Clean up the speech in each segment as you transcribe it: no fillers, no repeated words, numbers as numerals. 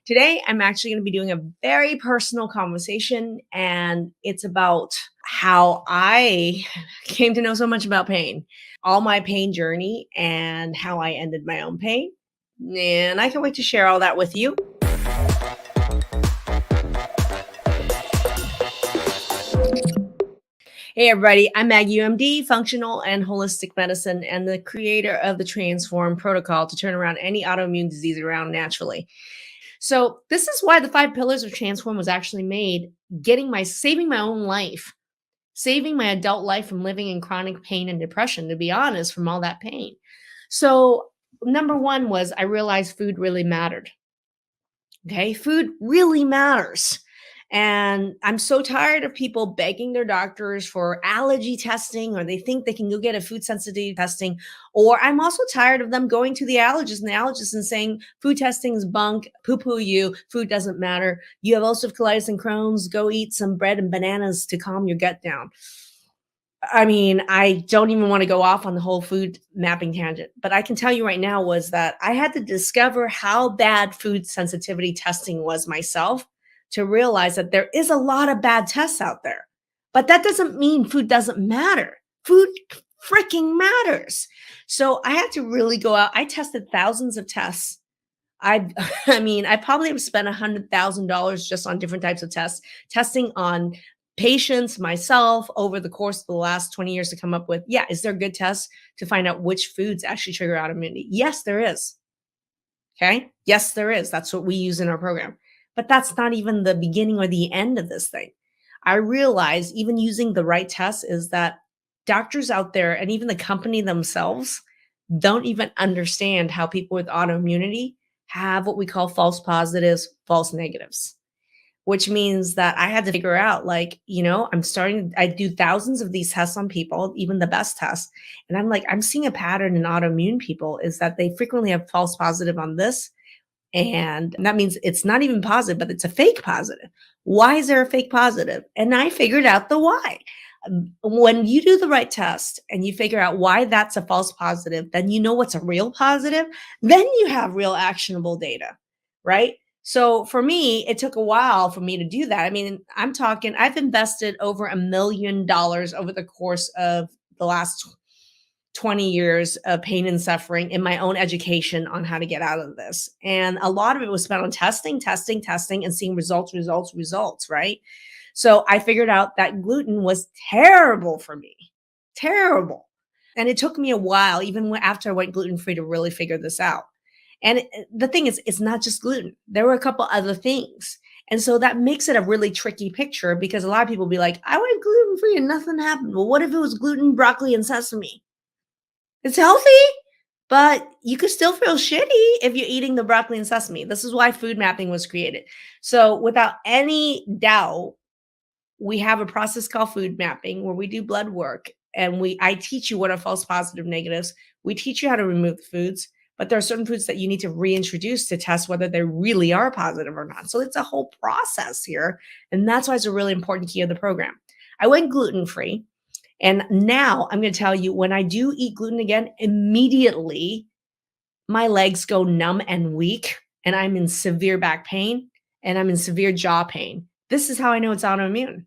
Today, I'm actually going to be doing a very personal conversation, and it's about how I came to know so much about pain, all my pain journey, and how I ended my own pain. And I can't wait to share all that with you. Hey, everybody, I'm Maggie UMD, functional and holistic medicine, and the creator of the Transform protocol to turn around any autoimmune disease around naturally. So this is why the 5 pillars of Transform was actually made, saving my own life, saving my adult life from living in chronic pain and depression, to be honest, from all that pain. So number one was I realized food really mattered. Okay, food really matters. And I'm so tired of people begging their doctors for allergy testing, or they think they can go get a food sensitivity testing. Or I'm also tired of them going to the allergist and saying food testing is bunk, poo poo you, food doesn't matter. You have ulcerative colitis and Crohn's, go eat some bread and bananas to calm your gut down. I mean, I don't even want to go off on the whole food mapping tangent, but I can tell you right now was that I had to discover how bad food sensitivity testing was myself to realize that there is a lot of bad tests out there. But that doesn't mean food doesn't matter. Food freaking matters. So I had to really go out. I tested thousands of tests. I I mean, I probably have spent $100,000 just on different types of tests, testing on patients, myself over the course of the last 20 years to come up with, yeah, is there good tests to find out which foods actually trigger autoimmunity? Yes, there is. Okay. Yes, there is. That's what we use in our program. But that's not even the beginning or the end of this thing. I realize even using the right tests is that doctors out there and even the company themselves don't even understand how people with autoimmunity have what we call false positives, false negatives, which means that I had to figure out, like, I do thousands of these tests on people, even the best tests. And I'm like, I'm seeing a pattern in autoimmune people is that they frequently have false positive on this. And that means it's not even positive, but it's a fake positive. Why is there a fake positive? And I figured out the why. When you do the right test and you figure out why that's a false positive, then you know what's a real positive. Then you have real actionable data, right? So for me, it took a while for me to do that. I mean, I've invested over $1 million over the course of the last 20 years of pain and suffering in my own education on how to get out of this. And a lot of it was spent on testing, and seeing results, right? So I figured out that gluten was terrible for me. Terrible. And it took me a while, even after I went gluten free, to really figure this out. And the thing is, it's not just gluten. There were a couple other things. And so that makes it a really tricky picture because a lot of people be like, I went gluten free and nothing happened. Well, what if it was gluten, broccoli, and sesame? It's healthy, but you could still feel shitty if you're eating the broccoli and sesame. This is why food mapping was created. So without any doubt, we have a process called food mapping where we do blood work and I teach you what are false positive negatives. We teach you how to remove the foods, but there are certain foods that you need to reintroduce to test whether they really are positive or not. So it's a whole process here. And that's why it's a really important key of the program. I went gluten free. And now I'm going to tell you, when I do eat gluten again, immediately my legs go numb and weak, and I'm in severe back pain and I'm in severe jaw pain. This is how I know it's autoimmune.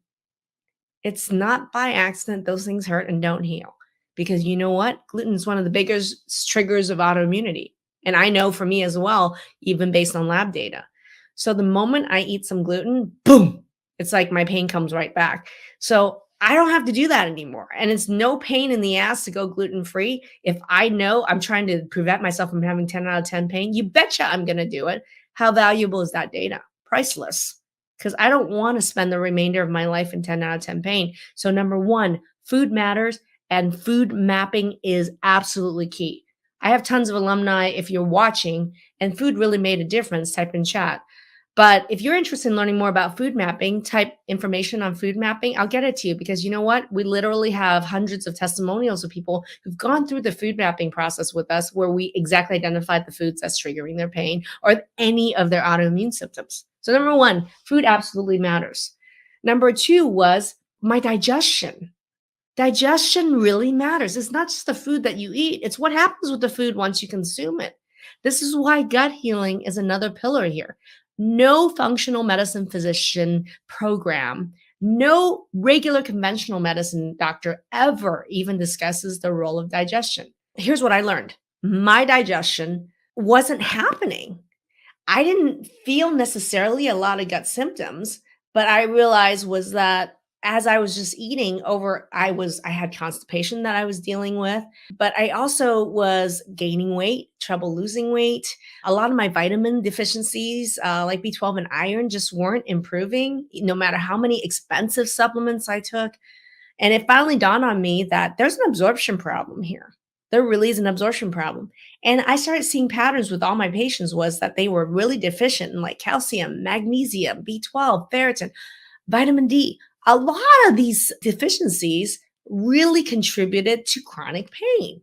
It's not by accident. Those things hurt and don't heal because you know what? Gluten is one of the biggest triggers of autoimmunity. And I know for me as well, even based on lab data. So the moment I eat some gluten, boom, it's like my pain comes right back. So I don't have to do that anymore. And it's no pain in the ass to go gluten free. If I know I'm trying to prevent myself from having 10 out of 10 pain, you betcha I'm going to do it. How valuable is that data? Priceless. Because I don't want to spend the remainder of my life in 10 out of 10 pain. So number one, food matters and food mapping is absolutely key. I have tons of alumni, if you're watching, and food really made a difference, type in chat. But if you're interested in learning more about food mapping, type information on food mapping. I'll get it to you because you know what? We literally have hundreds of testimonials of people who've gone through the food mapping process with us where we exactly identified the foods that's triggering their pain or any of their autoimmune symptoms. So number one, food absolutely matters. Number two was my digestion. Digestion really matters. It's not just the food that you eat. It's what happens with the food once you consume it. This is why gut healing is another pillar here. No functional medicine physician program, no regular conventional medicine doctor ever even discusses the role of digestion. Here's what I learned: my digestion wasn't happening. I didn't feel necessarily a lot of gut symptoms, but I realized was that as I was just eating over, I had constipation that I was dealing with, but I also was gaining weight, trouble losing weight. A lot of my vitamin deficiencies, like B12 and iron, just weren't improving, no matter how many expensive supplements I took. And it finally dawned on me that there's an absorption problem here. There really is an absorption problem. And I started seeing patterns with all my patients was that they were really deficient in like calcium, magnesium, B12, ferritin, vitamin D. A lot of these deficiencies really contributed to chronic pain.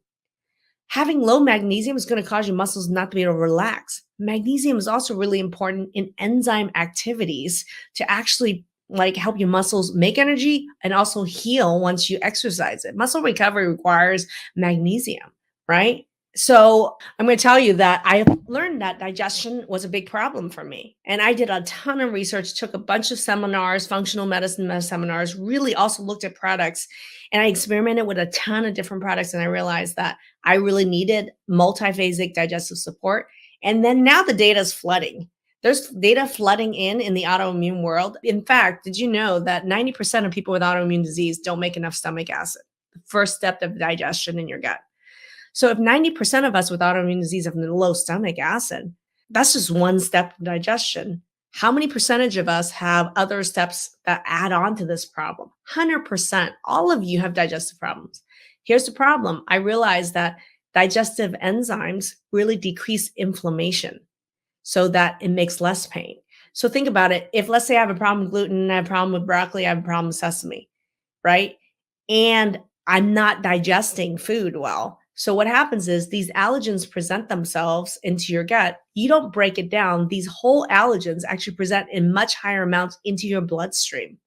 Having low magnesium is going to cause your muscles not to be able to relax. Magnesium is also really important in enzyme activities to actually like help your muscles make energy and also heal once you exercise it. Muscle recovery requires magnesium, right? So I'm going to tell you that I learned that digestion was a big problem for me. And I did a ton of research, took a bunch of seminars, functional medicine seminars, really also looked at products. And I experimented with a ton of different products. And I realized that I really needed multiphasic digestive support. And then now the data is flooding. There's data flooding in the autoimmune world. In fact, did you know that 90% of people with autoimmune disease don't make enough stomach acid? The first step of digestion in your gut. So if 90% of us with autoimmune disease have low stomach acid, that's just one step of digestion. How many percentage of us have other steps that add on to this problem? 100%. All of you have digestive problems. Here's the problem. I realized that digestive enzymes really decrease inflammation so that it makes less pain. So think about it. If let's say I have a problem with gluten, I have a problem with broccoli, I have a problem with sesame, right? And I'm not digesting food well. So what happens is these allergens present themselves into your gut. You don't break it down. These whole allergens actually present in much higher amounts into your bloodstream.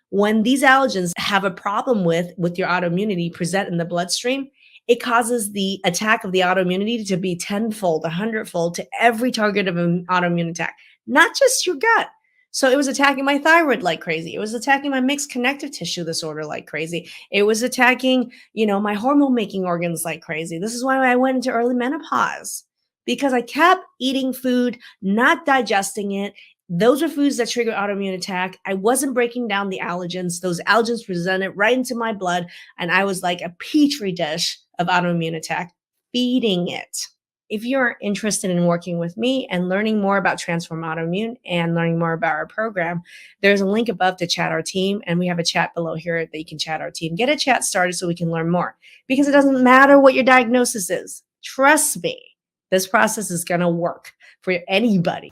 When these allergens have a problem with your autoimmunity present in the bloodstream, it causes the attack of the autoimmunity to be tenfold, 100-fold to every target of an autoimmune attack, not just your gut. So it was attacking my thyroid like crazy. It was attacking my mixed connective tissue disorder like crazy. It was attacking, my hormone making organs like crazy. This is why I went into early menopause, because I kept eating food, not digesting it. Those are foods that trigger autoimmune attack. I wasn't breaking down the allergens. Those allergens presented right into my blood, and I was like a petri dish of autoimmune attack, feeding it. If you're interested in working with me and learning more about Transform Autoimmune and learning more about our program, there's a link above to chat our team, and we have a chat below here that you can chat our team. Get a chat started so we can learn more, because it doesn't matter what your diagnosis is. Trust me, this process is going to work for anybody.